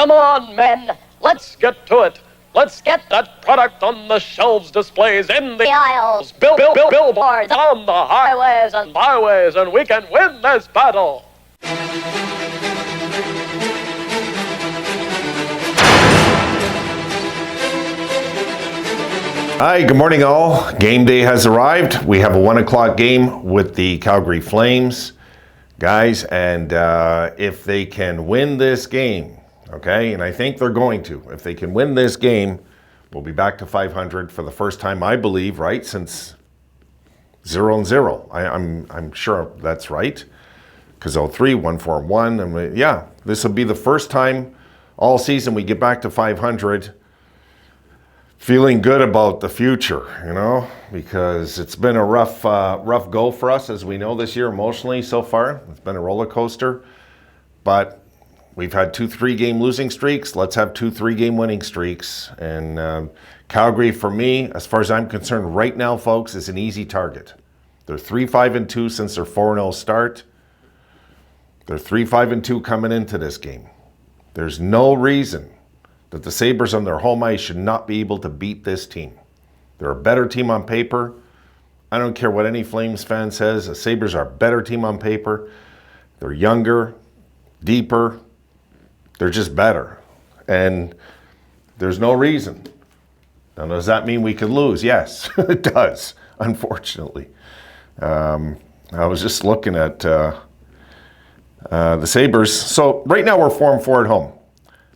Come on, men. Let's get to it. Let's get that product on the shelves, displays, in the aisles, billboards, on the highways and byways, and we can win this battle. Hi, good morning all. Game day has arrived. We have a 1 o'clock game with the Calgary Flames, guys, and if they can win this game, okay, and I think they're going to. If they can win this game, we'll be back to 500 for the first time, I believe, right, since 0-0. I'm sure that's right, because 0-3, 1-4-1, and yeah, this will be the first time all season we get back to 500. Feeling good about the future, you know, because it's been a rough go for us, as we know, this year emotionally so far. It's been a roller coaster, but we've had 2 3-game losing streaks. Let's have 2 3-game winning streaks. And Calgary, for me, as far as I'm concerned, right now, folks, is an easy target. They're 3-5-2 since their 4-0 start. They're 3-5-2 coming into this game. There's no reason that the Sabres on their home ice should not be able to beat this team. They're a better team on paper. I don't care what any Flames fan says. The Sabres are a better team on paper. They're younger, deeper. They're just better. And there's no reason. Now, does that mean we could lose? Yes, it does, unfortunately. I was just looking at the Sabres. So right now we're 4-4 at home.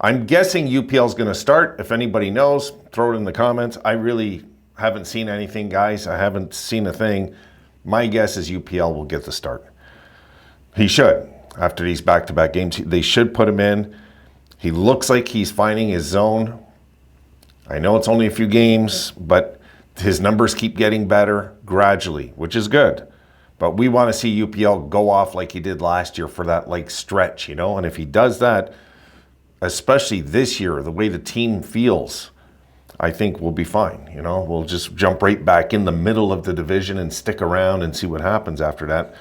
I'm guessing UPL is going to start. If anybody knows, throw it in the comments. I really haven't seen anything, guys. I haven't seen a thing. My guess is UPL will get the start. He should. After these back-to-back games, they should put him in. He looks like he's finding his zone. I know it's only a few games, but his numbers keep getting better gradually, which is good. But we want to see UPL go off like he did last year for that like stretch, you know? And if he does that, especially this year, the way the team feels, I think we'll be fine. You know, we'll just jump right back in the middle of the division and stick around and see what happens after that.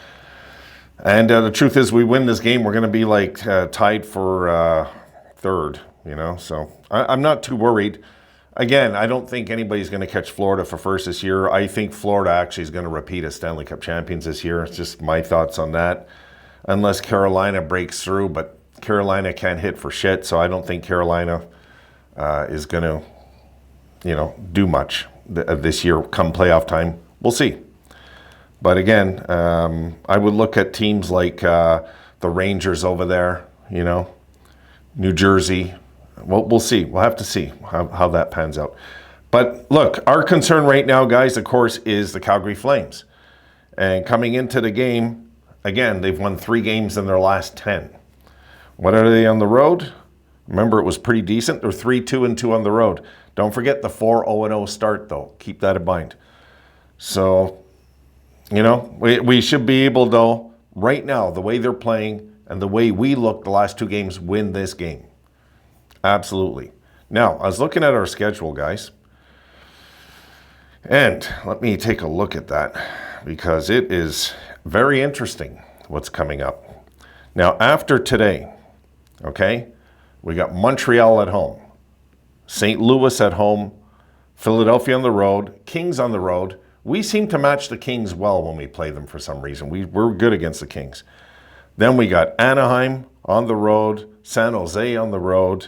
And the truth is, we win this game, we're going to be like tied for third, you know. So I'm not too worried. Again, I don't think anybody's going to catch Florida for first this year. I think Florida actually is going to repeat as Stanley Cup champions this year. It's just my thoughts on that. Unless Carolina breaks through, but Carolina can't hit for shit, so I don't think Carolina is going to, you know, do much this year come playoff time. We'll see. But again, I would look at teams like the Rangers over there, you know, New Jersey. Well, we'll see. We'll have to see how that pans out. But look, our concern right now, guys, of course, is the Calgary Flames. And coming into the game, again, they've won 3 games in their last 10. What are they on the road? Remember, it was pretty decent. They're 3-2-2 on the road. Don't forget the 4-0-0 start, though. Keep that in mind. So, you know, we should be able, though, right now, the way they're playing and the way we look the last 2 games, win this game. Absolutely. Now, I was looking at our schedule, guys. And let me take a look at that, because it is very interesting what's coming up. Now, after today, okay, we got Montreal at home, St. Louis at home, Philadelphia on the road, Kings on the road. We seem to match the Kings well when we play them for some reason. We're good against the Kings. Then we got Anaheim on the road, San Jose on the road,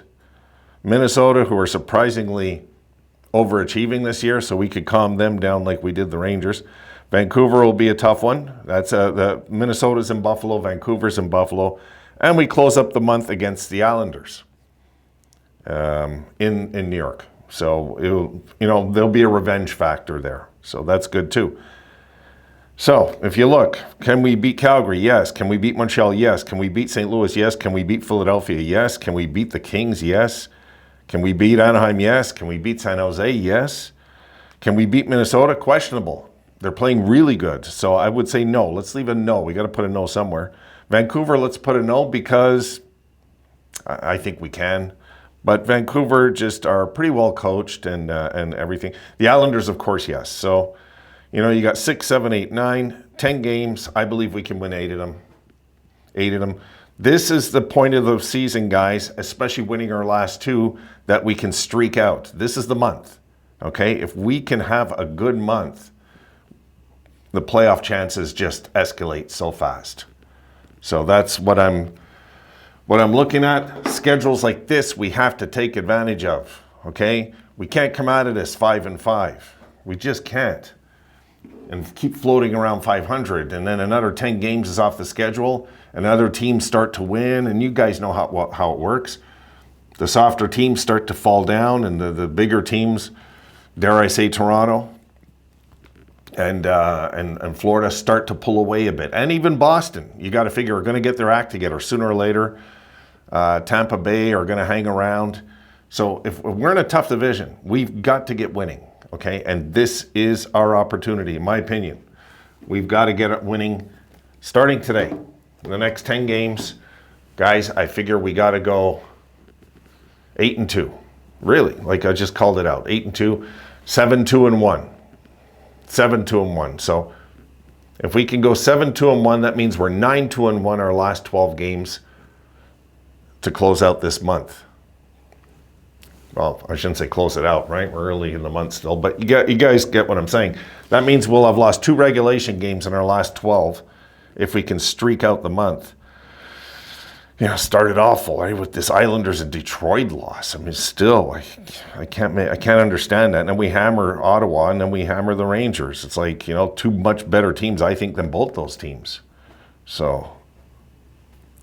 Minnesota, who are surprisingly overachieving this year, so we could calm them down like we did the Rangers. Vancouver will be a tough one. That's the Minnesota's in Buffalo, Vancouver's in Buffalo. And we close up the month against the Islanders in New York. So, you know, there'll be a revenge factor there. So that's good too. So if you look, can we beat Calgary? Yes. Can we beat Montreal? Yes. Can we beat St. Louis? Yes. Can we beat Philadelphia? Yes. Can we beat the Kings? Yes. Can we beat Anaheim? Yes. Can we beat San Jose? Yes. Can we beat Minnesota? Questionable. They're playing really good. So I would say no. Let's leave a no. We got to put a no somewhere. Vancouver, let's put a no, because I think we can. But Vancouver just are pretty well coached and everything. The Islanders, of course, yes. So, you know, you got 6, 7, 8, 9, 10 games. I believe we can win 8 of them. This is the point of the season, guys, especially winning our last two, that we can streak out. This is the month, okay? If we can have a good month, the playoff chances just escalate so fast. So that's what I'm looking at. Schedules like this, we have to take advantage of, okay? We can't come out of this 5-5. We just can't. And keep floating around 500, and then another 10 games is off the schedule, and other teams start to win, and you guys know how it works. The softer teams start to fall down, and the bigger teams, dare I say Toronto and Florida, start to pull away a bit. And even Boston, you got to figure, are going to get their act together sooner or later. Tampa Bay are going to hang around. So if we're in a tough division, we've got to get winning. Okay, and this is our opportunity, in my opinion. We've got to get it winning starting today. In the next 10 games, guys, I figure we got to go 8-2. Really, like I just called it out. 8-2, 7-2-1. 7-2-1. So if we can go 7-2-1, that means we're 9-2-1 our last 12 games to close out this month. Well, I shouldn't say close it out, right? We're early in the month still, but you guys get what I'm saying. That means we'll have lost 2 regulation games in our last 12 if we can streak out the month. You know, started awful, right, with this Islanders and Detroit loss. I mean, still, I can't understand that. And then we hammer Ottawa, and then we hammer the Rangers. It's like, you know, 2 much better teams, I think, than both those teams. So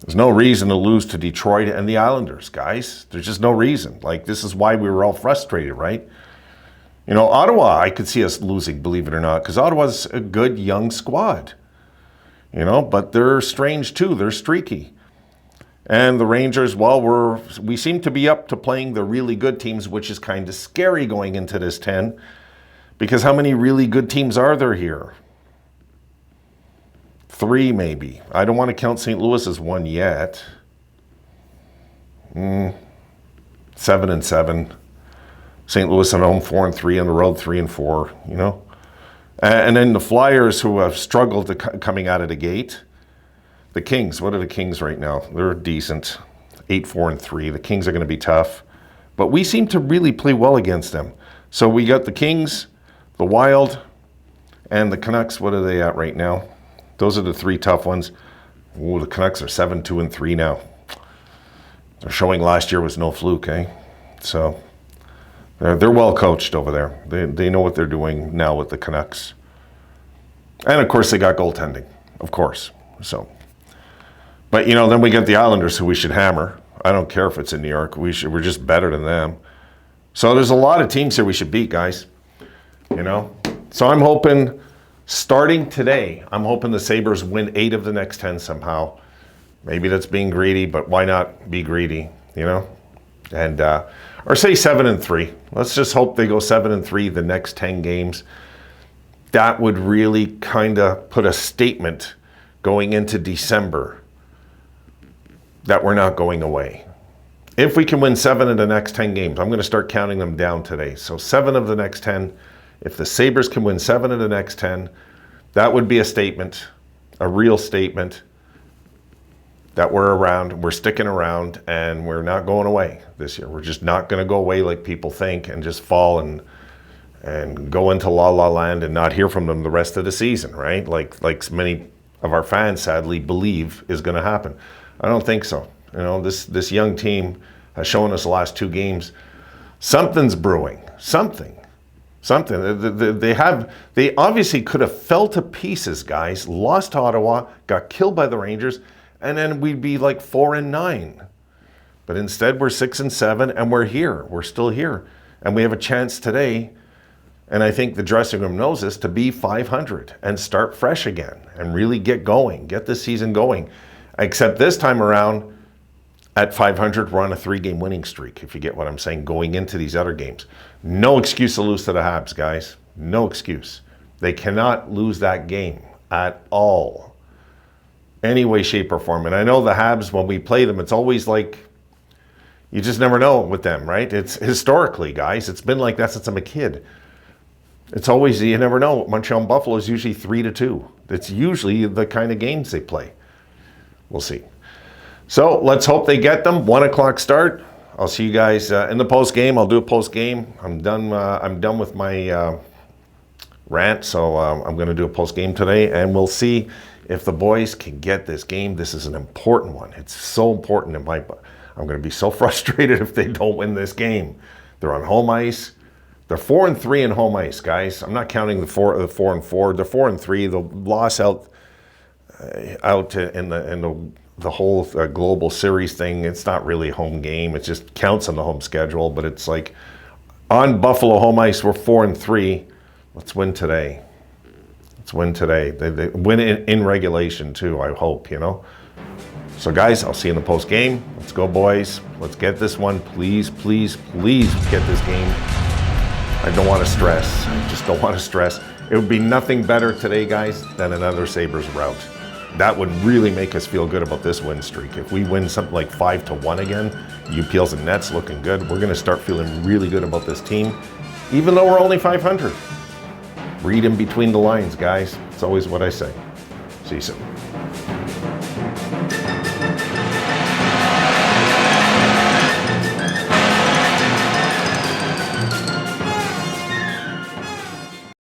there's no reason to lose to Detroit and the Islanders, guys. There's just no reason. Like, this is why we were all frustrated, right? You know, Ottawa, I could see us losing, believe it or not, because Ottawa's a good young squad. You know, but they're strange too. They're streaky. And the Rangers, well, we seem to be up to playing the really good teams, which is kind of scary going into this 10, because how many really good teams are there here? 3 maybe. I don't want to count St. Louis as one yet. 7-7. St. Louis at home 4-3, on the road 3-4. You know, and then the Flyers, who have struggled coming out of the gate. The Kings. What are the Kings right now? They're decent. 8-4-3. The Kings are going to be tough, but we seem to really play well against them. So we got the Kings, the Wild, and the Canucks. What are they at right now? Those are the 3 tough ones. Ooh, the Canucks are 7-2-3 now. They're showing last year was no fluke, eh? So they're well coached over there. They know what they're doing now with the Canucks. And of course they got goaltending, of course. So, but you know, then we get the Islanders, who we should hammer. I don't care if it's in New York. We're just better than them. So there's a lot of teams here we should beat, guys. You know, so I'm hoping. Starting today, I'm hoping the Sabres win 8 of the next 10 somehow. Maybe that's being greedy, but why not be greedy, you know? And or say 7-3. Let's just hope they go 7-3 the next 10 games. That would really kind of put a statement going into December that we're not going away. If we can win 7 of the next 10 games, I'm going to start counting them down today. So 7 of the next 10. If the Sabres can win 7 of the next 10, that would be a statement, a real statement, that we're around, we're sticking around, and we're not going away this year. We're just not going to go away like people think and just fall and go into la la land and not hear from them the rest of the season, right? Like many of our fans sadly believe is going to happen. I don't think so. You know, this young team has shown us the last 2 games something's brewing. Something. They obviously could have fell to pieces, guys. Lost to Ottawa, got killed by the Rangers, and then we'd be like 4-9. But instead, we're 6-7, and we're here. We're still here, and we have a chance today. And I think the dressing room knows this, to be 500 and start fresh again and really get going, get the season going. Except this time around, at 500, we're on a 3-game winning streak, if you get what I'm saying, going into these other games. No excuse to lose to the Habs, guys. No excuse. They cannot lose that game at all. Any way, shape, or form. And I know the Habs, when we play them, it's always like, you just never know with them, right? It's historically, guys, it's been like that since I'm a kid. It's always, you never know. Montreal and Buffalo is usually 3-2. It's usually the kind of games they play. We'll see. So let's hope they get them. 1 o'clock start. I'll see you guys in the post game. I'll do a post game. I'm done with my rant, so I'm going to do a post game today, and we'll see if the boys can get this game. This is an important one. It's so important in my book. I'm going to be so frustrated if they don't win this game. They're on home ice. They're 4-3 in home ice, guys. I'm not counting the 4-4. They're 4-3. The loss out in the whole global series thing. It's not really a home game. It just counts on the home schedule. But it's like on Buffalo home ice, we're 4-3. Let's win today. Let's win today. They win in regulation too. I hope, you know. So guys, I'll see you in the post game. Let's go, boys. Let's get this one. Please, please, please get this game. I don't want to stress. I just don't want to stress. It would be nothing better today, guys, than another Sabres rout. That would really make us feel good about this win streak. If we win something like 5-1 again, UPL's and Nets looking good, we're going to start feeling really good about this team, even though we're only 500. Read in between the lines, guys. It's always what I say. See you soon.